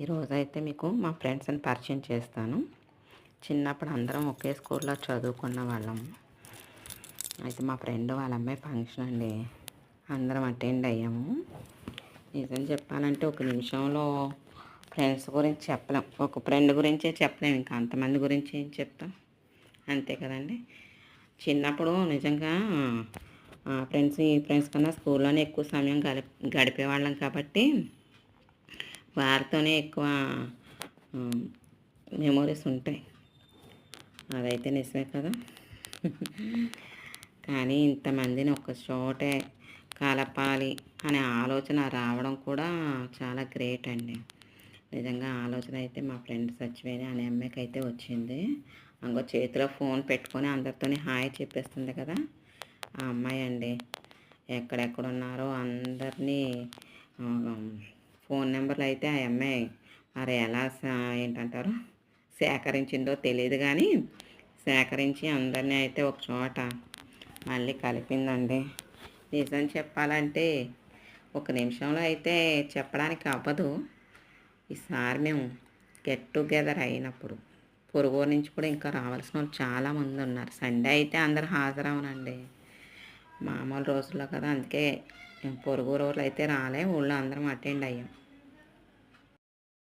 ఈరోజైతే మీకు మా ఫ్రెండ్స్ని పరిచయం చేస్తాను. చిన్నప్పుడు అందరం ఒకే స్కూల్లో చదువుకున్న వాళ్ళం. అయితే మా ఫ్రెండ్ వాళ్ళ అమ్మాయి ఫంక్షన్ అండి. అందరం అటెండ్ అయ్యాము. నిజం చెప్పాలంటే ఒక నిమిషంలో ఫ్రెండ్స్ గురించి చెప్పలేం. ఒక ఫ్రెండ్ గురించే చెప్పలేం, ఇంకా అంతమంది గురించి ఏం చెప్తాం, అంతే కదండి. చిన్నప్పుడు నిజంగా ఫ్రెండ్స్ కన్నా స్కూల్లోనే ఎక్కువ సమయం గడిపేవాళ్ళం కాబట్టి వారితోనే ఎక్కువ మెమోరీస్ ఉంటాయి. అదైతే నిజమే కదా. కానీ ఇంతమందిని ఒక చోటే కలపాలి అనే ఆలోచన రావడం కూడా చాలా గ్రేట్ అండి. నిజంగా ఆలోచన అయితే మా ఫ్రెండ్ సచివేని అనే అమ్మాయికి అయితే వచ్చింది. అంగో చేతిలో ఫోన్ పెట్టుకొని అందరితోని హాయ్ చెప్పేస్తుంది కదా, ఆ అమ్మాయి అండి. ఎక్కడెక్కడ ఉన్నారో అందరినీ ఫోన్ నెంబర్లు అయితే ఆ అమ్మాయి మరి ఎలా ఏంటంటారు సేకరించిందో తెలియదు, కానీ సేకరించి అందరినీ అయితే ఒక చోట మళ్ళీ కలిపిందండి. నిజం చెప్పాలంటే ఒక నిమిషంలో అయితే చెప్పడానికి అవ్వదు. ఈసారి మేము గెట్ టుగెదర్ అయినప్పుడు పొరుగురు నుంచి కూడా ఇంకా రావాల్సిన వాళ్ళు చాలామంది ఉన్నారు. సండే అయితే అందరు హాజరవునండి, మామూలు రోజుల్లో కదా. అందుకే పొరుగురు వాళ్ళు అయితే రాలే, ఊళ్ళో అందరం అటెండ్ అయ్యాం.